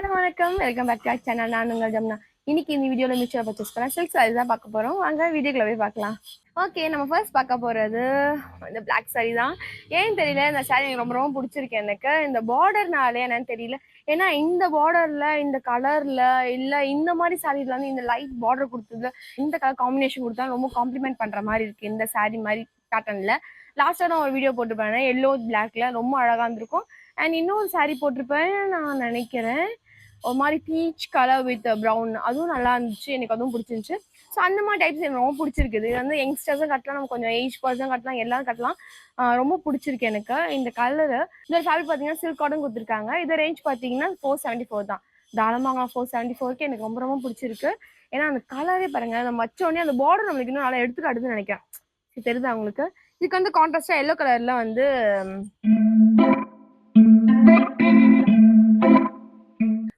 Hello வணக்கம், welcome back to our channel. நான் உங்கள் ஜம்னா. இன்னைக்கு இந்த வீடியோவில் மிச்சம் பர்ச்சேஸ் பண்ண சில்க் சாரி தான் பார்க்க போகிறோம். வாங்க வீடியோக்குள்ள போய் பார்க்கலாம். ஓகே, நம்ம ஃபர்ஸ்ட் பார்க்க போகிறது இந்த பிளாக் சாரி தான். ஏன்னு தெரியல, இந்த சாரி எனக்கு ரொம்ப ரொம்ப பிடிச்சிருக்கு. எனக்கு இந்த பார்டர்னாலே என்னன்னு தெரியல. ஏன்னா இந்த பார்டரில் இந்த கலரில் இல்லை இந்த மாதிரி சாரீல வந்து இந்த லைட் பார்டர் கொடுத்தது, இந்த கலர் காம்பினேஷன் கொடுத்தா ரொம்ப காம்ப்ளிமெண்ட் பண்ணுற மாதிரி இருக்குது இந்த சாரி மாதிரி பேட்டர்னில். லாஸ்ட்டாக நான் ஒரு வீடியோ போட்டிருப்பேன், எல்லோ பிளாக்ல ரொம்ப அழகாக இருந்திருக்கும். அண்ட் இன்னொரு சாரி போட்டிருப்பேன் நான் நினைக்கிறேன், ஒரு மாதிரி பீச் கலர் வித் ப்ரௌன், அதுவும் நல்லா இருந்துச்சு. எனக்கு அதுவும் பிடிச்சிருந்துச்சு. ஸோ அந்த மாதிரி டைப்ஸ் எனக்கு ரொம்ப பிடிச்சிருக்குது. இது வந்து யங்ஸ்டர்ஸும் கட்டலாம், நம்ம கொஞ்சம் ஏஜ் பர்சன் கட்டலாம், எல்லாரும் கட்டலாம். ரொம்ப பிடிச்சிருக்கு எனக்கு இந்த கலரு. இந்த ஃபேப்ரிக் பார்த்தீங்கன்னா சில்க் காட்டன் கொடுத்துருக்காங்க. இது ரேஞ்ச் பார்த்தீங்கன்னா 474 தான். தாராளமாக 474க்கு எனக்கு ரொம்ப ரொம்ப பிடிச்சிருக்கு. ஏன்னா அந்த கலரே பாருங்க, நம்ம வச்சோடனே அந்த பார்டர் நம்மளுக்கு இன்னும் நல்லா எடுத்துக்காட்டுதுன்னு நினைக்கிறேன். தெரியுதா உங்களுக்கு? இதுக்கு வந்து கான்ட்ராஸ்டா எல்லோ கலர்ல வந்து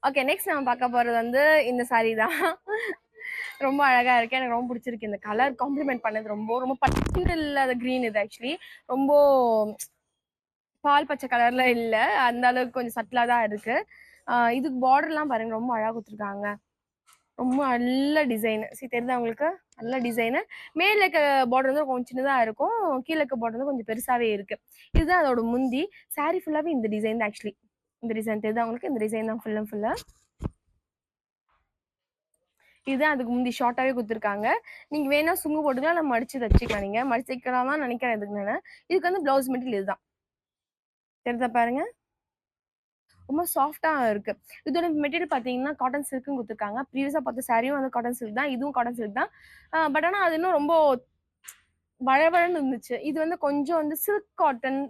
ஓகே, நெக்ஸ்ட் நம்ம பார்க்க போறது வந்து இந்த சாரி தான். ரொம்ப அழகா இருக்கு, எனக்கு ரொம்ப பிடிச்சிருக்கு. இந்த கலர் காம்ப்ளிமெண்ட் பண்ணது ரொம்ப ரொம்ப பட்டு இல்லாத கிரீன். இது ஆக்சுவலி ரொம்ப பால் பச்சை கலர்ல இல்ல, அந்த அளவுக்கு கொஞ்சம் சட்டிலா தான் இருக்கு. இதுக்கு பார்டர்லாம் பாருங்க, ரொம்ப அழகா கொடுத்துருக்காங்க. ரொம்ப நல்ல டிசைன். தெரியுதா உங்களுக்கு? நல்ல டிசைனு. மேல இருக்க பார்டர் வந்து கொஞ்சம் சின்னதா இருக்கும், கீழே இருக்க பார்டர் வந்து கொஞ்சம் பெருசாவே இருக்கு. இதுதான் அதோட முந்தி. சாரி ஃபுல்லாவே இந்த டிசைன் தான் ஆக்சுவலி. இந்த டிசைன் தெரியுதா உங்களுக்கு? இந்த டிசைன் தான் ஃபுல் அண்ட் ஃபுல்லா. இதுதான் அதுக்கு முந்தி ஷார்ட்டாவே கொடுத்துருக்காங்க. நீங்க வேணா சுங்கு போட்டுக்கலாம், நம்ம மடிச்சு தச்சுக்கலாம். நீங்க மடிச்சு தைக்கலாம் தான் நினைக்கிறேன். இதுக்கு இதுக்கு வந்து பிளவுஸ் மெட்டீரியல் இதுதான். தெரியுதா பாருங்க, ரொம்ப சாஃப்டா இருக்கு. இதோட மெட்டீரியல் பாத்தீங்கன்னா காட்டன் சில்க்னு கொடுத்துருக்காங்க. ப்ரீவியஸா பார்த்த சாரியும் வந்து காட்டன் சில்க் தான், இதுவும் காட்டன் சில்க் தான். பட் ஆனா அது இன்னும் ரொம்ப வழவழன்னு இருந்துச்சு. இது வந்து கொஞ்சம் வந்து சில்க் காட்டன்,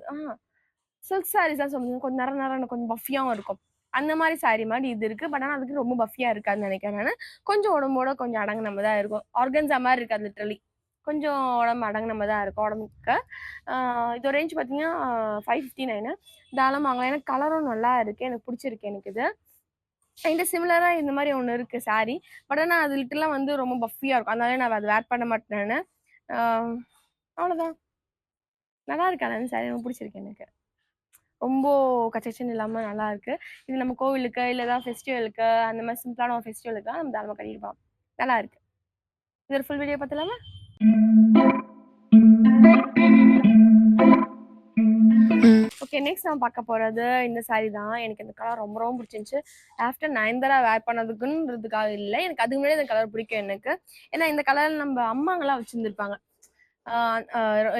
சில்க் சாரீஸ் தான் சொல்லுங்க, கொஞ்சம் நர நரன்னு கொஞ்சம் பஃபியாவும் இருக்கும். அந்த மாதிரி சாரி மாதிரி இது இருக்கு. பட் ஆனா அதுக்கு ரொம்ப பஃபியா இருக்காதுன்னு நினைக்கிறேன் நான். கொஞ்சம் உடம்போட கொஞ்சம் அடங்கு நம்ம தான் இருக்கும். ஆர்கன்ஸா மாதிரி இருக்காது லிட்டரலி. கொஞ்சம் உடம்பு அடங்கு நம்ம தான் இருக்கும் உடம்புக்கு. இதோட ரேஞ்ச் பார்த்தீங்கன்னா 559. தாராளமாக வாங்கலாம். எனக்கு கலரும் நல்லா இருக்கு, எனக்கு பிடிச்சிருக்கு. எனக்கு இது என்கிட்ட சிமிலரா இந்த மாதிரி ஒன்று இருக்கு சாரி. பட் ஆனால் அது லிட்டலாம் வந்து ரொம்ப பஃபியா இருக்கும், அதனால நான் அதை வேர் பண்ண மாட்டேன்னு. அவ்வளோதான். நல்லா இருக்கு. அந்த சாரி ரொம்ப பிடிச்சிருக்கு எனக்கு. ரொம்ப கச்சச்சன்னு இல்லாம நல்லா இருக்கு. இது நம்ம கோவிலுக்கு இல்ல ஏதாவது ஃபெஸ்டிவலுக்கு, அந்த மாதிரி சிம்பிளான ஒரு ஃபெஸ்டிவலுக்கு நம்ம தாராளமா கட்டிட்டு நல்லா இருக்கு. இது ஒரு ஃபுல் வீடியோ பார்த்தலாமா? ஓகே, நெக்ஸ்ட் நம்ம பார்க்க போறது இந்த சாரி தான். எனக்கு இந்த கலர் ரொம்ப ரொம்ப பிடிச்சிருந்துச்சு. ஆஃப்டர் நயன்தாரா வேர் பண்ணதுக்குன்றதுக்காக இல்லை, எனக்கு அதுக்கு முன்னாடி இந்த கலர் பிடிக்கும் எனக்கு. ஏன்னா இந்த கலர் நம்ம அம்மாங்கெல்லாம் வச்சிருந்துருப்பாங்க.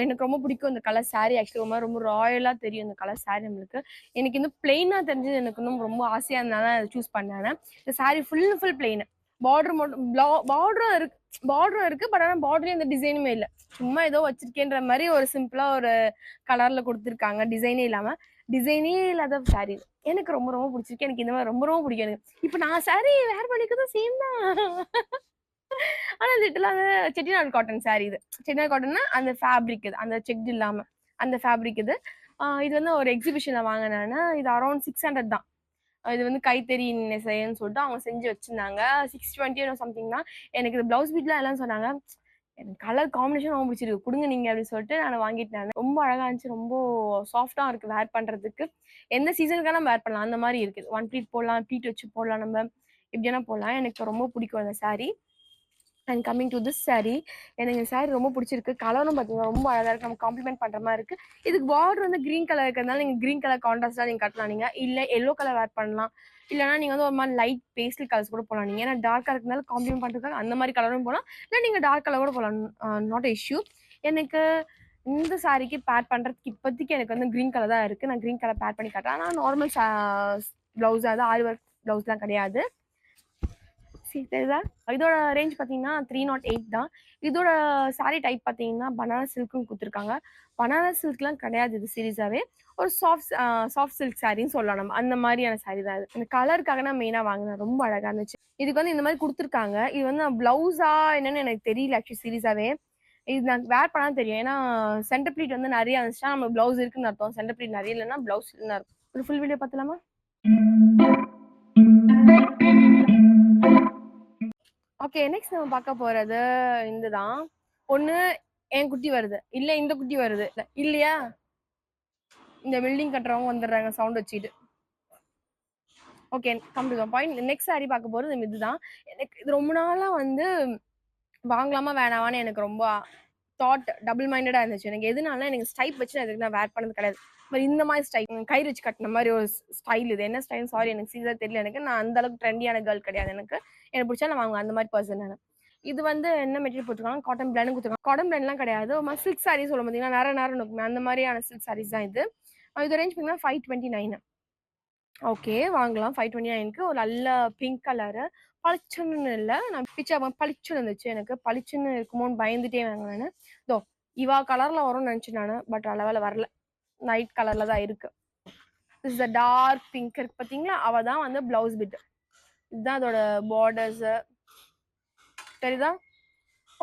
எனக்கு ரொம்ப பிடிக்கும் இந்த கலர் சாரி. ஆக்சுவலி ரொம்ப ரொம்ப ராயலா தெரியும் இந்த கலர் சாரி நம்மளுக்கு. எனக்கு இன்னும் பிளெயினா தெரிஞ்சது எனக்கு இன்னும் ரொம்ப ஆசையா இருந்தனால அதை சூஸ் பண்ணேன். இந்த சாரி ஃபுல் பிளெயின். பார்டர் மட்டும் பார்டரும் இருக்கு. பட் ஆனால் பார்டர்லயும் எந்த டிசைனுமே இல்லை, சும்மா ஏதோ வச்சிருக்கேன்ற மாதிரி ஒரு சிம்பிளா ஒரு கலர்ல கொடுத்துருக்காங்க. டிசைனே இல்லாத சாரி எனக்கு ரொம்ப ரொம்ப பிடிச்சிருக்கு. எனக்கு இந்த மாதிரி ரொம்ப ரொம்ப பிடிக்கும். எனக்கு இப்போ நான் சாரி வேர் பண்ணிக்கிறதும் சேம் தான். ஆனா லிட்டலா அந்த செட்டிநாடு காட்டன் சாரி இது. செட்டிநாடு காட்டன்னா அந்த ஃபேப்ரிக் இது, அந்த செக்டு இல்லாம அந்த ஃபேப்ரிக் இது. இது வந்து ஒரு எக்ஸிபிஷன்ல வாங்கினேன்னா, இது அரௌண்ட் 600 தான். இது வந்து கைத்தறி நெசைன்னு சொல்லிட்டு அவங்க செஞ்சு வச்சிருந்தாங்க. 620 சம்திங் தான். எனக்கு இது பிளவுஸ் பீட்லாம் எல்லாம் சொன்னாங்க. எனக்கு கலர் காம்பினேஷன் ரொம்ப பிடிச்சிருக்கு, கொடுங்க நீங்க அப்படின்னு சொல்லிட்டு நான் வாங்கிட்டேன். ரொம்ப அழகா இருந்துச்சு, ரொம்ப சாஃப்டா இருக்கு வேர் பண்றதுக்கு. எந்த சீசனுக்கான வேர் பண்ணலாம் அந்த மாதிரி இருக்கு. ஒன் ப்ளீட் போடலாம், ப்ளீட் வச்சு போடலாம், நம்ம எப்படின்னா போடலாம். எனக்கு ரொம்ப பிடிக்கும் அந்த sorry. And coming to this sorry, எனக்கு இந்த சாரி ரொம்ப பிடிச்சிருக்கு. கலரும் பார்த்தீங்கன்னா ரொம்ப அழகாக இருக்குது, நம்ம காம்ப்ளிமெண்ட் பண்ணுற மாதிரி இருக்குது. இதுக்கு பார்டர் வந்து க்ரீன் கலர் இருக்கிறதுனால நீங்கள் க்ரீன் கலர் கான்ட்ராஸ்டாக நீங்கள் கட்டலாம். நீங்கள் இல்லை எல்லோ கலர் வேர் பண்ணலாம், இல்லைனா நீங்கள் வந்து ஒரு மாதிரி லைட் பேஸ்டல் கலர்ஸ் கூட போகலாம். நீங்கள் ஏன்னா டார்க்காக இருக்கிறதுனால காம்ப்ளிமெண்ட் பண்ணுறதுக்காக அந்த மாதிரி கலரும் போகலாம், இல்லை நீங்கள் டார்க் கலர் கூட போகலாம். Not issue. எனக்கு இந்த சாரிக்கு பேர் பண்ணுறதுக்கு இப்போதைக்கு எனக்கு வந்து க்ரீன் கலர் தான் இருக்குது. நான் க்ரீன் கலர் பேர் பண்ணி காட்டுறேன். ஆனால் நார்மல் ப்ளவுஸ், அது ஆரி ஒர்க் ப்ளவுஸ்லாம் கிடையாது. தெரியுதா? இதோட ரேஞ்ச் பார்த்தீங்கன்னா 308 தான். இதோட சாரி டைப் பார்த்தீங்கன்னா பனாரஸ் சில்க்னு கொடுத்துருக்காங்க. பனாரஸ் சில்க்லாம் கிடையாது இது சீரியஸாவே. ஒரு சாஃப்ட் சில்க் சாரின்னு சொல்லலாம் நம்ம. அந்த மாதிரியான சாரி தான் இது. இந்த கலருக்காக நான் மெயினாக வாங்கினேன், ரொம்ப அழகாக இருந்துச்சு. இதுக்கு வந்து இந்த மாதிரி கொடுத்துருக்காங்க. இது வந்து ப்ளவுஸா என்னன்னு எனக்கு தெரியல ஆக்சுவலி சீரியஸாவே. இது நான் வேர் பண்ணா தெரியும். ஏன்னா சென்டர் ப்ளீட் வந்து நிறைய இருந்துச்சுன்னா நம்ம ப்ளவுஸ் இருக்குன்னு அர்த்தம். சென்டர் ப்ளீட் நிறைய இல்லைன்னா ப்ளவுஸ் இல்லைன்னு அர்த்தம். ஒரு ஃபுல் வீடியோ பார்த்தலாமா? ஓகே, நெக்ஸ்ட் நம்ம பார்க்க போறது இதுதான். ஒண்ணு என் குட்டி வருது, இல்ல இந்த குட்டி வருது, இல்லையா இந்த பில்டிங் கட்டுறவங்க வந்துடுறாங்க சவுண்ட் வச்சுட்டு. Okay, come to the point. Next sorry பார்க்க போறது இதுதான். எனக்கு இது ரொம்ப நாளா வந்து வாங்கலாமா வேணாமான்னு எனக்கு ரொம்ப டபுள் மைண்டடா இருந்துச்சு. எனக்கு எதுனால எனக்கு ஸ்டைப் வச்சு அதுக்கு நான் வேர் பண்ணது கிடையாது. இந்த மாதிரி ஸ்டைல் கயிறு வச்சு கட்டின மாதிரி ஒரு ஸ்டைல். இது என்ன ஸ்டைல் சாரி எனக்கு சீரியஸா தெரியல. எனக்கு நான் அந்த அளவுக்கு ட்ரெண்டியான கேர்ள் கிடையாது. எனக்கு பிடிச்சா நான் வாங்குவேன் அந்த மாதிரி பர்சன் நான். இது வந்து என்ன மெட்டீரியல் போட்டுருக்காங்க, காட்டன் பிளான் கொடுத்துருக்காங்க. காட்டன் பிளான்லாம் கிடையாது, ஒரு சில்க் சாரீஸ் சொல்ல பார்த்தீங்கன்னா நேரம் நேரம் இருக்குமே அந்த மாதிரியான சில்க் சாரீஸ் தான் இது. இது ரேஞ்ச் பார்த்தீங்கன்னா 529. ஓகே, வாங்கலாம். 529க்கு ஒரு நல்ல பிங்க் கலரு. பளிச்சுன்னு இல்லை, நான் பிச்சை பளிச்சுன்னு இருந்துச்சு. எனக்கு பளிச்சுன்னு இருக்குமோன்னு பயந்துட்டே வாங்கினேன். இதோ இவா கலர்ல வரும்னு நினைச்சேன் நான், பட் அளவில் வரல, நைட் கலர்ல தான் இருக்கு. இஸ் த டார்க் பிங்க் இருக்கு பார்த்தீங்களா, அவ தான் வந்து பிளவுஸ் பிட். இதுதான் அதோட பார்டர்ஸ் தெரியுதா.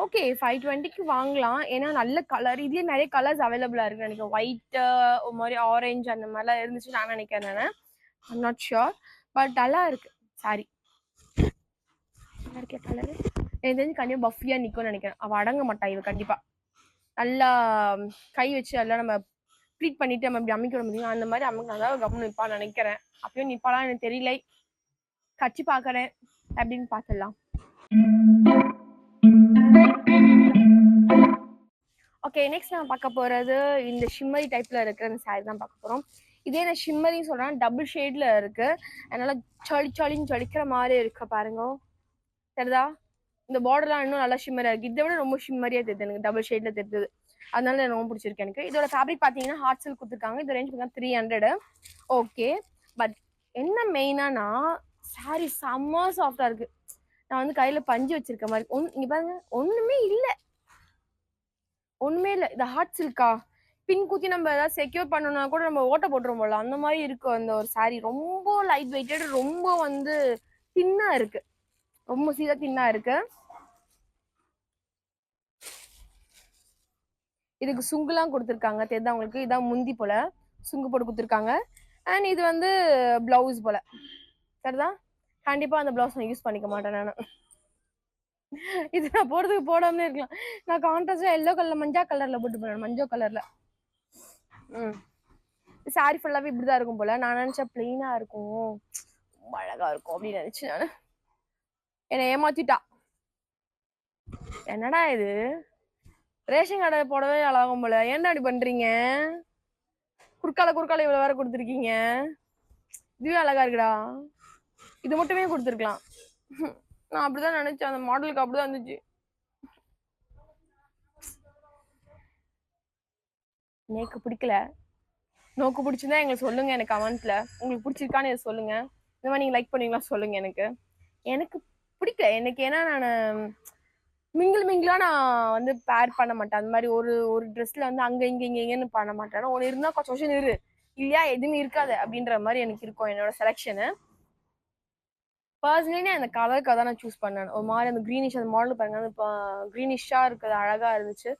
ஓகே, 520க்கு வாங்கலாம். ஏன்னா நல்ல கலர், இதுலயே நிறைய கலர்ஸ் அவைலபிளா இருக்கு நினைக்கிறேன். ஒயிட், ஒரு மாதிரி ஆரஞ்சு அந்த மாதிரிலாம் இருந்துச்சு நான் நினைக்கிறேன். நான் ஐம் நாட் ஷியோர், பட் நல்லா இருக்கு சாரி. நல்லா இருக்கே கலர். எனக்கு தெரிஞ்சு கண்டிப்பா பஃபியா நிக்கும்னு நினைக்கிறேன். அவ அடங்க மாட்டா இவ கண்டிப்பா. நல்லா கை வச்சு எல்லாம் நம்ம ப்ளீட் பண்ணிட்டு நம்ம இப்படி அமைக்க முடியும் அந்த மாதிரி அமைக்க கவனம் நிற்பான்னு நினைக்கிறேன். அப்பயும் நிப்பாலாம் எனக்கு தெரியல, கட்சி பாக்குறேன் அப்படின்னு பாத்துடலாம். ஓகே, நெக்ஸ்ட் நான் பார்க்க போறது இந்த ஷிம்மரி டைப்ல இருக்கிற இந்த சாரி தான் பார்க்க போறோம். இதே நான் ஷிம்மரின்னு சொல்றேன், டபுள் ஷேட்ல இருக்கு. அதனால சளின்னு ஜொலிக்கிற மாதிரி இருக்கு பாருங்க, சரிதா. இந்த பார்டர்லாம் இன்னும் நல்லா ஷிம்மரா இருக்கு. இதை விட ரொம்ப ஷிம்மரியா தெரியுது எனக்கு, டபுள் ஷேட்ல தெரியுது. அதனால எனக்கு ரொம்ப பிடிச்சிருக்கு. எனக்கு இதோட ஃபேப்ரிக் பார்த்தீங்கன்னா ஹார்ட் சில்க் கொடுத்துருக்காங்க. இந்த ரேஞ்ச் பார்த்தீங்கன்னா 300. ஓகே, பட் என்ன மெயினானா சாரி செம்ம சாஃப்டா இருக்கு. நான் வந்து கையில பஞ்சு வச்சிருக்க மாதிரி இங்க பாருங்க, ஒண்ணுமே இல்ல, ஒண்ணுமே இல்ல. இந்த ஹார்ட் சில்கா பின் குத்தி நம்ம ஏதாவது செக்யூர் பண்ணணும்னா கூட நம்ம ஓட்ட போட்டுரும் போல அந்த மாதிரி இருக்கு அந்த ஒரு சாரி. ரொம்ப லைட் வெயிட்டட், ரொம்ப வந்து தின்னா இருக்கு, ரொம்ப சீதா தின்னா இருக்கு. இதுக்கு சுங்குலாம் கொடுத்துருக்காங்க, தெரியுதா உங்களுக்கு. இதான் முந்தி போல சுங்கு போட்டு கொடுத்துருக்காங்க. அண்ட் இது வந்து பிளவுஸ் போல, சரிதா. கண்டிப்பா அந்த பிளவுஸ் நான் யூஸ் பண்ணிக்க மாட்டேன் நான். இது நான் போடுறதுக்கு போடாமலே இருக்கலாம். நான் கான்ட்ராஸ்டா எல்லோ கலர்ல மஞ்சள் கலர்ல போட்டு போனேன், மஞ்சள் கலர்ல. சாரி ஃபுல்லாவே இப்படிதான் இருக்கும் போல. நான் நினைச்சேன் பிளெயினா இருக்கும், அழகா இருக்கும் அப்படின்னு நினைச்சு நான். என்னை ஏமாத்திட்டா. என்னடா இது, ரேஷன் கடை போடவே அழகும் போல, ஏன்டா அப்படி பண்றீங்க. குறுக்கால இவ்வளவு வேற கொடுத்துருக்கீங்க. இதுவே அழகா இருக்குடா, இது மட்டுமே கொடுத்துருக்கலாம். நான் அப்படிதான் நினைச்சேன், அந்த மாடலுக்கு அப்படிதான் இருந்துச்சு. எனக்கு பிடிக்கல. நோக்கு பிடிச்சிருந்தா எங்களுக்கு சொல்லுங்க, எனக்கு கமெண்ட்ல உங்களுக்கு பிடிச்சிருக்கான்னு சொல்லுங்க. இந்த மாதிரி நீங்க லைக் பண்ணுவீங்களா சொல்லுங்க. எனக்கு பிடிக்கல எனக்கு. ஏன்னா நான் மிங்கிளா நான் வந்து பேர் பண்ண மாட்டேன். அந்த மாதிரி ஒரு ஒரு ட்ரெஸ்ல வந்து அங்க இங்கன்னு பண்ண மாட்டேன். ஒன்று இருந்தா கொஞ்சம் வருஷம் இரு, இல்லையா எதுவுமே இருக்காது அப்படின்ற மாதிரி எனக்கு இருக்கும் என்னோட செலெக்ஷனு. பர்சனலி அந்த கலருக்கு தான் நான் சூஸ் பண்ணேன். ஒரு மாதிரி அந்த க்ரீனிஷ், அந்த மாடல் பாருங்க, அந்த க்ரீனிஷா இருக்குது, அழகா இருந்துச்சு.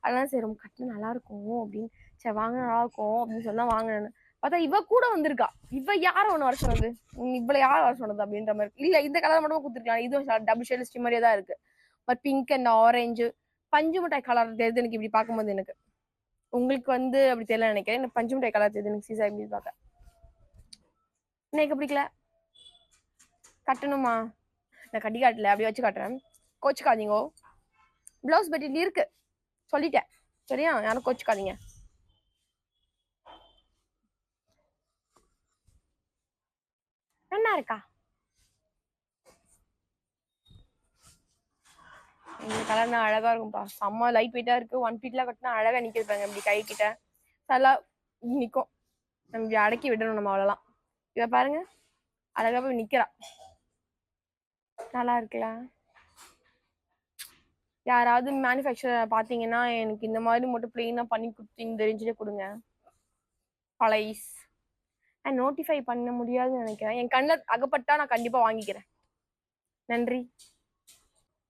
அதெல்லாம் சரி ரொம்ப கட்டினா நல்லா இருக்கும் அப்படின்னு, சரி வாங்க நல்லா இருக்கும் அப்படின்னு சொன்னா வாங்கினேன். பார்த்தா இவ கூட வந்திருக்கா. இவ யார ஒண்ணு வர சொன்னது, இவ்வளவு யார வர சொன்னது அப்படின்ற மாதிரி. இல்ல இந்த கலர் மட்டும் கொடுத்துருக்கலாம், இதுவும் டபுள் ஷேட் ஸ்டிம்மரியா தான் இருக்கு. பட் பிங்க் அண்ட் ஆரஞ்சு பஞ்சு மிட்டாய் கலர் தெரியுது எனக்கு இப்படி பார்க்கும்போது. எனக்கு உங்களுக்கு வந்து அப்படி தெரியல நினைக்கிறேன். எனக்கு பஞ்சு மிட்டாய் கலர் தெரியுது எனக்கு சீசா இப்படி பார்க்க. எனக்கு பிடிக்கல, கட்டணுமா. நான் கட்டி காட்டல, அப்படியே வச்சு காட்டுறேன், கோச்சுக்காதீங்க. பிளவுஸ் பட்டிட்டு இருக்கு சொல்லிட்டேன், சரியா, யாரும் கோச்சுக்காதீங்க. நல்லா இருக்கா இந்த கலர் தான் அழகா இருக்கும்பா, செம்ம லைட் வெயிட்டா இருக்கு. 1 ஃபீட்ல கட்டினா அழகா நிக்கிருப்பாங்க இப்படி கை கிட்ட நல்லா நிக்கும். நம்ம இப்படி அடக்கி விடணும் நம்ம, அவ்வளவுதான். இவ பாருங்க அழகா போய் நிக்கிறா, நல்லா இருக்குல்ல. யாராவது மேனுஃபேக்சர் பாத்தீங்கன்னா எனக்கு இந்த மாதிரி மட்டும் பிளெயினா பண்ணி கொடுத்து இந்த ரேஞ்சிலே கொடுங்க பழைஸ். நோட்டிஃபை பண்ண முடியாதுன்னு நினைக்கிறேன். என் கண்ணில் அகப்பட்டா நான் கண்டிப்பா வாங்கிக்கிறேன். நன்றி.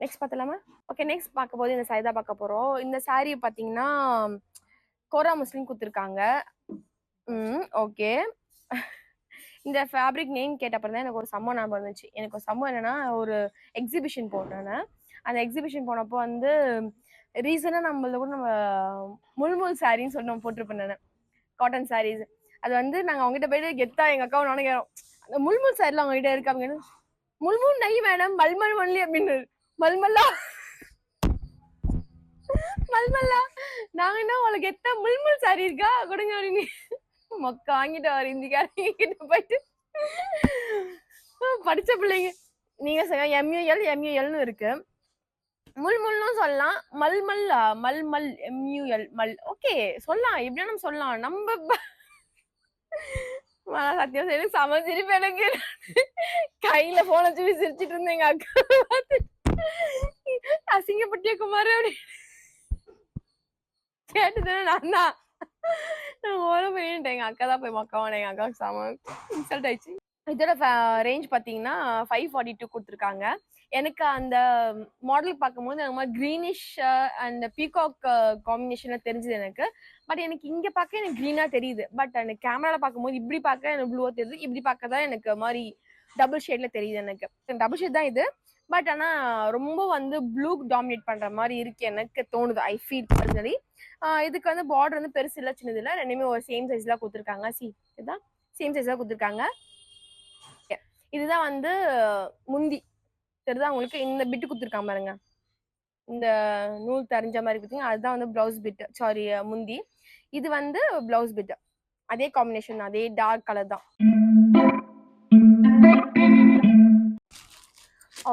நெக்ஸ்ட் பார்த்தலாமா. ஓகே, நெக்ஸ்ட் பார்க்க போது இந்த சாரி தான் பார்க்க போறோம். இந்த சாரி பார்த்தீங்கன்னா கோரா முஸ்லிம் கொடுத்துருக்காங்க. ஓகே. இந்த ஃபேப்ரிக் நேம் கேட்டப்பறம் தான் எனக்கு ஒரு சம்பவம் ஞாபகம் இருந்துச்சு. எனக்கு ஒரு சம்பவம் என்னன்னா, ஒரு எக்ஸிபிஷன் போனேன். அந்த எக்ஸிபிஷன் போனப்போ வந்து ரீசனா நம்மள கூட நம்ம முல்முல் சாரின்னு சொல்லி நம்ம போட்டிருப்பேன் நான், காட்டன் சாரீஸ். அது வந்து நாங்க அவங்ககிட்ட போயிட்டு கெத்தா எங்க அக்காவும் நானும் கேட்டோம், அந்த முல்முல் சாரிலாம் அவங்க கிட்ட இருக்காங்க. முல்முல் நை மேடம் மல்மல் ஒன்லி அப்படின்னு. மல்மல்லா மல்மல்லா நாங்க என்ன உங்களுக்கு எத்த முல்முல் சாரி இருக்கா கொடுங்க அப்படின்னு மொக்க வாங்கிட்டு வர இந்திக்காரங்க கிட்ட போயிட்டு படிச்ச பிள்ளைங்க. நீங்க எம்யூஎல்னு இருக்கு, முல்முல்னும் சொல்லலாம், மல்மல் மல்மல் எம்யூஎல் மல் ஓகே சொல்லலாம், எப்படியா நம்ம சொல்லலாம். நம்ம சத்தியம் சரி சமைச்சிருப்ப எனக்கு கையில போன வச்சு சிரிச்சிட்டு இருந்தேன் எங்க அக்கா அசிங்கப்பட்டிய குமார் அப்படி கேட்டுதானே நான் தான் ஓரம் பண்ணிட்டேன். எங்க அக்கா தான் போய் மக்காவான, எங்க அக்காவுக்கு செம இன்சல்ட் ஆயிடுச்சு. இதோட ரேஞ்ச் பாத்தீங்கன்னா 542 கொடுத்துருக்காங்க. எனக்கு அந்த மாடல் பார்க்கும்போது அந்த மாதிரி கிரீனிஷ் அண்ட் பீகாக் காம்பினேஷன்ல தெரிஞ்சது எனக்கு. பட் எனக்கு இங்க பார்க்க எனக்கு கிரீனா தெரியுது. பட் அந்த கேமரால பார்க்கும்போது இப்படி பார்க்க எனக்கு ப்ளூவா தெரியுது, இப்படி பார்க்க தான் எனக்கு மாதிரி டபுள் ஷேட்ல தெரியுது. எனக்கு டபுள் ஷேட் தான் இது. பட் ஆனா ரொம்ப வந்து ப்ளூ டாமினேட் பண்ற மாதிரி இருக்கு எனக்கு தோணுது. I feel personally. இதுக்கு வந்து பார்டர் வந்து பெருசு இல்ல சின்னது இல்ல, ரெண்டுமே ஒரு சேம் சைஸ்ல கொடுத்துருக்காங்க. இதுதான் சேம் சைஸ்ல கொடுத்துருக்காங்க. இதுதான் வந்து முந்தி தெரியுதா உங்களுக்கு, இந்த பிட்டு கொடுத்துருக்காங்க பாருங்க, இந்த நூல் தெரிஞ்ச மாதிரி கொடுத்தீங்க, அதுதான் வந்து பிளவுஸ் பிட், சாரி முந்தி. இது வந்து பிளவுஸ் பிட், அதே காம்பினேஷன், அதே டார்க் கலர் தான்.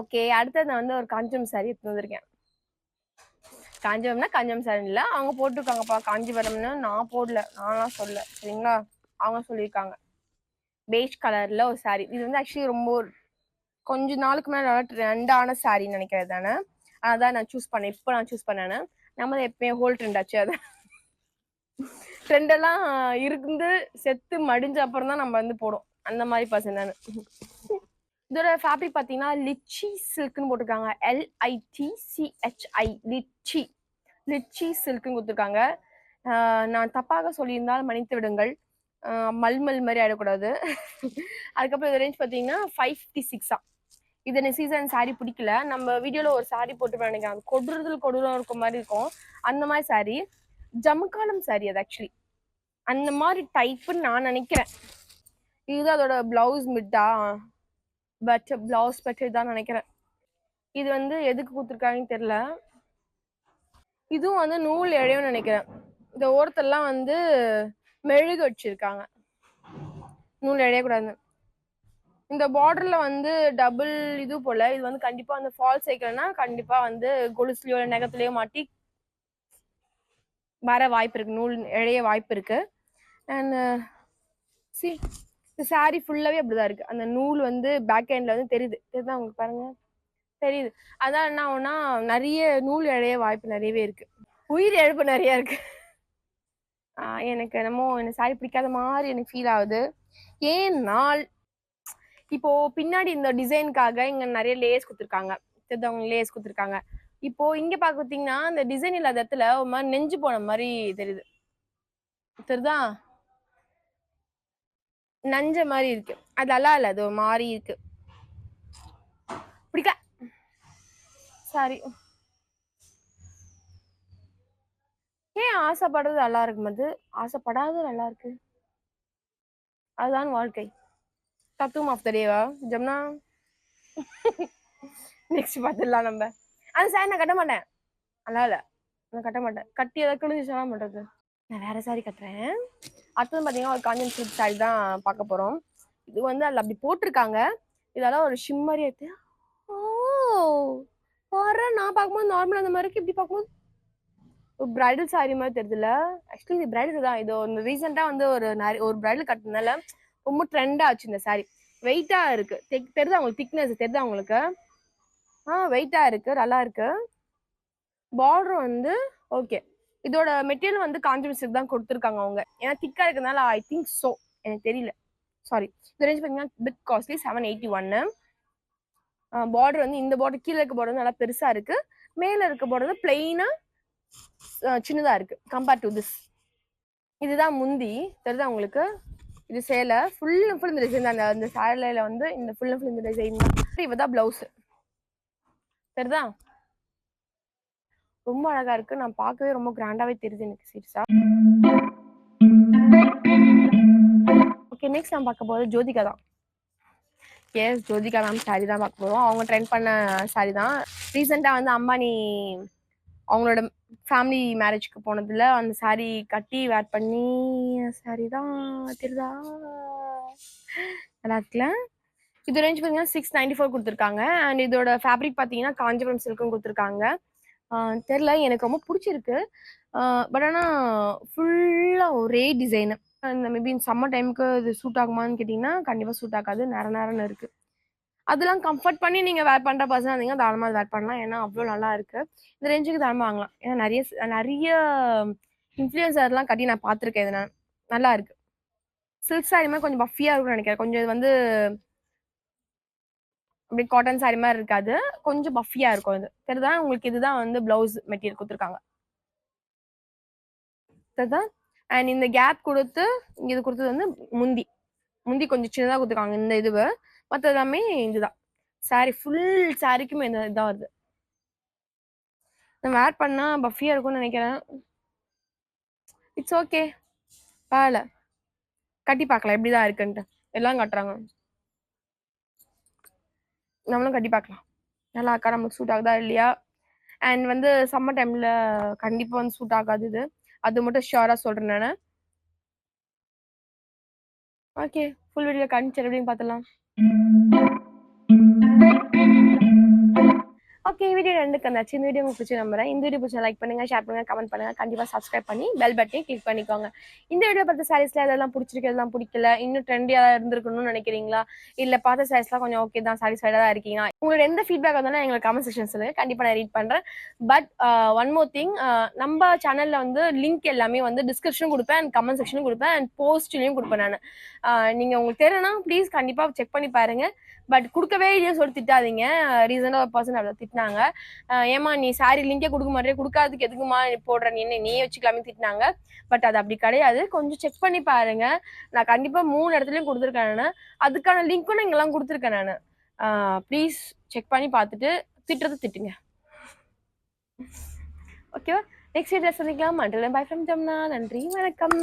ஓகே, அடுத்தது நான் வந்து ஒரு காஞ்சிபுரம் சாரி எடுத்து வந்திருக்கேன். காஞ்சிபுரம்னா காஞ்சிபுரம் சாரி இல்லை, அவங்க போட்டிருக்காங்கப்பா காஞ்சிபுரம்னு, நான் போடல, நான்லாம் சொல்ல சரிங்களா, அவங்க சொல்லியிருக்காங்க. பேஜ் கலர்ல ஒரு சாரி. இது வந்து ஆக்சுவலி ரொம்ப கொஞ்ச நாளுக்கு மேல ட்ரெண்டான சாரின்னு நினைக்கிறது தானே, அதான் நான் சூஸ் பண்ணேன். இப்போ நான் சூஸ் பண்ணேன்னு, நம்ம எப்பயும் ஹோல் ட்ரெண்ட் ஆச்சு. அது ட்ரெண்ட் எல்லாம் இருந்து செத்து மடிஞ்ச அப்புறம் தான் நம்ம வந்து போடும், அந்த மாதிரி பர்சன் நான். இதோட ஃபேப்ரிக் பாத்தீங்கன்னா லிச்சி சில்க்னு போட்டிருக்காங்க, LITCHI லிச்சி லிச்சி சில்க்னு கொடுத்துருக்காங்க. நான் தப்பாக சொல்லியிருந்தால் மன்னித்து விடுங்கள், மல்மல் மாதிரி ஆயிடக்கூடாது. அதுக்கப்புறம் இந்த ரேஞ்ச் பாத்தீங்கன்னா 556. இது எனக்கு சீசன் சாரி பிடிக்கல, நம்ம வீடியோல ஒரு சாரி போட்டு நினைக்கிறேன், கொடூரம் இருக்க மாதிரி இருக்கும், அந்த மாதிரி சாரி. ஜமுக்காலம் சாரி அது ஆக்சுவலி, அந்த மாதிரி டைப்புன்னு நான் நினைக்கிறேன். இதுதான் அதோட blouse Mitta, but blouse but தான் நினைக்கிறேன். இது வந்து எதுக்கு கொடுத்துருக்காங்கன்னு தெரியல. இதுவும் வந்து நூல் இழையும் நினைக்கிறேன். இந்த ஓரத்தெல்லாம் வந்து மெழுகு வச்சிருக்காங்க, நூல் இழையக்கூடாது. இந்த பார்டர்ல வந்து டபுள் இது போல, இது வந்து கண்டிப்பா அந்த ஃபால்ஸ் வைக்கலன்னா கண்டிப்பா வந்து கொலுசுலயோ நெகத்துலயோ மாட்டி வர வாய்ப்பு இருக்கு, நூல் இழைய வாய்ப்பு இருக்கு. அண்ட் சி இந்த சாரி ஃபுல்லாவே அப்படிதான் இருக்கு, அந்த நூல் வந்து பேக் ஹேண்ட்ல வந்து தெரியுதா உங்களுக்கு, பாருங்க தெரியுது. அதான் என்ன ஆகும்னா நிறைய நூல் இழைய வாய்ப்பு நிறையவே இருக்கு, உயிர் இழப்பு நிறைய இருக்கு. எனக்கு என்னமோ எனக்கு சாரி பிடிக்காத மாதிரி எனக்கு ஃபீல் ஆகுது. ஏன்னால் இப்போ பின்னாடி இந்த டிசைனுக்காக இங்க நிறைய லேஸ் கொடுத்துருக்காங்க, தெரிஞ்சவங்க லேஸ் கொடுத்துருக்காங்க. இப்போ இங்க பாத்தீங்கன்னா இந்த டிசைன் இல்லாத இடத்துல ஒரு மாதிரி நெஞ்சு போன மாதிரி தெரியுது, தெரியுதா, நஞ்ச மாதிரி இருக்கு, அது நல்லா இல்ல, அது ஒரு மாதிரி இருக்கு, பிடிக்கல சாரி. ஏன் ஆசைப்படுறது நல்லா இருக்கும்போது ஆசைப்படாத நல்லா இருக்கு, அதுதான் வாழ்க்கை. தத்துவம் ஆஃப் த டேவா ஜம்னா. நெக்ஸ்ட் பார்த்துடலாம் நம்ம. அந்த சாரி நான் கட்ட மாட்டேன், நல்லா இல்ல, நான் கட்ட மாட்டேன், கட்டி ஏதாவது கிழிஞ்சுச்சுன்னா பண்றது, நான் வேற சாரி கட்டுறேன். அடுத்தது பாத்தீங்கன்னா ஒரு காஞ்சிபுரம் சில்க் சாரி தான் பார்க்க போறோம். இது வந்து அதுல அப்படி போட்டிருக்காங்க, இதெல்லாம் ஒரு ஷிம்மரி எடுத்து. ஓ வர நான் பார்க்கும்போது நார்மலா அந்த மாதிரி இருக்கு, இப்படி பார்க்கும்போது ஒரு பிரைடல் சாரி மாதிரி தெரியுதுல்ல. ஆக்சுவலி இது பிரைடல் தான், இது ஒரு ரீசெண்டா வந்து ஒரு பிரைடல் கட்டினால ரொம்ப ட்ரெண்டா ஆச்சு இந்த சாரி. வெயிட்டா இருக்கு, தெரியுது அவங்களுக்கு, திக்னஸ் தெரியுது அவங்களுக்கு, வெயிட்டா இருக்கு, நல்லா இருக்கு. பார்டர் வந்து ஓகே. இதோட மெட்டீரியல் வந்து காஞ்சிபுரம் சில்க் தான் கொடுத்துருக்காங்க அவங்க, ஏன்னா திக்கா இருக்கிறதுனால ஐ திங்க் சோ, எனக்கு தெரியல, சாரி. இந்த ரேஞ்ச் பார்த்தீங்கன்னா பிட் காஸ்ட்லி 781. பார்டர் வந்து இந்த பார்டர் கீழே இருக்க பார்டர் வந்து நல்லா பெருசா இருக்கு, மேல இருக்க பார்டர் வந்து பிளெயினா சின்னதா இருக்கு கம்பேர்ட் டு திஸ். இதுதான் முந்தி, தெரியுதா உங்களுக்கு, இது சேலை ஃபுல் அண்ட் ஃபுல் இந்த டிசைன் தான், அந்த சேலையில வந்து இந்த ஃபுல் அண்ட் ஃபுல் இந்த டிசைன் தான். இவதான் பிளவுஸ், தெரியுதா, ரொம்ப அழகா இருக்கு, நான் பார்க்கவே ரொம்ப கிராண்டாவே தெரியுது எனக்கு சீரியஸா. ஓகே, நெக்ஸ்ட் நான் பார்க்க போறது ஜோதிகா தான். எஸ், ஜோதிகா மேம் சாரி தான் பார்க்க போகிறோம். அவங்க ட்ரெண்ட் பண்ண சாரி தான். ரீசெண்டாக வந்து அம்பானி அவங்களோட ஃபேமிலி மேரேஜ்க்கு போனதுல அந்த சாரி கட்டி வேர் பண்ணி சாரி தான் தெரியுதா, நல்லா இருக்குல்ல. இது ரேஞ்ச் பார்த்தீங்கன்னா 694 கொடுத்துருக்காங்க. அண்ட் இதோட ஃபேப்ரிக் பார்த்தீங்கன்னா காஞ்சிபுரம் சில்க்கும் கொடுத்துருக்காங்க. தெரில, எனக்கு ரொம்ப பிடிச்சிருக்கு. பட் ஆனால் ஃபுல்லாக ஒரே டிசைனு. இந்த மேபி சம்மர் டைமுக்கு இது சூட் ஆகுமான்னு கேட்டிங்கன்னா கண்டிப்பாக சூட் ஆகாது. நேரம் இருக்கு. அதெல்லாம் கம்ஃபர்ட் பண்ணி நீங்கள் வேர் பண்ணுற பர்சனாக இருந்தீங்கன்னா தாராளமாக வேர் பண்ணலாம். ஏன்னா அவ்வளோ நல்லா இருக்கு. இந்த ரேஞ்சுக்கு தாராளமாக வாங்கலாம். ஏன்னா நிறைய இன்ஃப்ளூயன்சர்லாம் கட்டி நான் பார்த்துருக்கேன். இது நான் நல்லா இருக்கு. சில்க் சாரி மாதிரி கொஞ்சம் பஃபியாக இருக்கும்னு நினைக்கிறேன். கொஞ்சம் இது வந்து அப்படி காட்டன் சாரி மாதிரி இருக்காது. கொஞ்சம் பஃபியாக இருக்கும். இது தெரியுதா உங்களுக்கு? இதுதான் வந்து பிளவுஸ் மெட்டீரியல் கொடுத்துருக்காங்க. தெரியுதா? அண்ட் இந்த கேப் கொடுத்து இது கொடுத்தது வந்து முந்தி முந்தி கொஞ்சம் சின்னதாக கொடுத்துருக்காங்க இந்த இதுவு. மற்ற எல்லாமே இதுதான். சாரி ஃபுல் சாரிக்குமே இந்த இதான் வருது. நான் வேர் பண்ணா பஃபியா இருக்கும்னு நினைக்கிறேன். இட்ஸ் ஓகே, பரவாயில்ல. கட்டி பார்க்கலாம் எப்படிதான் இருக்குன்ட்டு. எல்லாம் கட்டுறாங்க, நம்மளும் கட்டி பார்க்கலாம். நல்லா இருக்கா, நமக்கு சூட் ஆகுதா இல்லையா. அண்ட் வந்து சம்மர் டைம்ல கண்டிப்பா வந்து சூட் ஆகாது இது. அது மட்டும் ஷியோரா சொல்றேன் நான். ஓகே, ஃபுல் வீடியோ காமிச்சு எப்படின்னு பார்த்துலாம். ஓகே, வீடியோ ரெண்டுக்கு வந்தாச்சு. இந்த வீடியோ உங்களுக்கு பிடிச்சி நம்புறேன். இந்த வீடியோ பிடிச்சா லைக் பண்ணுங்க, ஷேர் பண்ணுங்க, கமெண்ட் பண்ணுங்க. கண்டிப்பா சப்ஸ்கிரைப் பண்ணி பெல் பட்டனையும் கிளிக் பண்ணிக்கோங்க. இந்த வீடியோ பார்த்த சாரீஸ்ல எதெல்லாம் பிடிச்சிருக்கு, எதெல்லாம் பிடிக்கல, இன்னும் ட்ரெண்டியா இருந்திருக்கணும்னு நினைக்கிறீங்களா, இல்ல பார்த்த சாரீஸ்லாம் கொஞ்சம் ஓகே தான், சாட்டிஸ்ஃபைடா தான் இருக்கீங்களா, உங்களோட எந்த ஃபீட்பேக் வந்தாலும் எங்களுக்கு கமெண்ட் செக்ஷன் சொல்லுங்க. கண்டிப்பா நான் ரீட் பண்றேன். பட் ஒன் மோர் திங், நம்ம சேனல்ல வந்து லிங்க் எல்லாமே வந்து டிஸ்கிரிப்ஷனும் கொடுப்பேன் அண்ட் கமெண்ட் செக்ஷனும் கொடுப்பேன் அண்ட் போஸ்ட்லயும் கொடுப்பேன் நான். நீங்க உங்களுக்கு தெரியணும்னா ப்ளீஸ் கண்டிப்பா செக் பண்ணி பாருங்க. பட் கொடுக்கவே இல்லையே சொல்லி திட்டாதீங்க. ரீசெண்டாக ஒரு பர்சன் அவ்வளோ திட்டினாங்க. ஏமா நீ சாரி லிங்கே கொடுக்க மாட்டே, கொடுக்காததுக்கு எதுக்குமா போடுற, நீ என்ன நீயே வச்சுக்கலாமே திட்டினாங்க. பட் அது அப்படி கிடையாது. கொஞ்சம் செக் பண்ணி பாருங்க. நான் கண்டிப்பா 3 இடத்துலயும் கொடுத்துருக்கேன். நான் அதுக்கான லிங்க்கும் நான் இங்கெல்லாம் கொடுத்துருக்கேன். நான் ப்ளீஸ் செக் பண்ணி பார்த்துட்டு திட்டுறது திட்டுங்க. ஓகேவா? நெக்ஸ்ட் வீடியோ சந்திக்கலாம். மண்டலம் பை ஃப்ரம் ஜம்னா. நன்றி, வணக்கம்.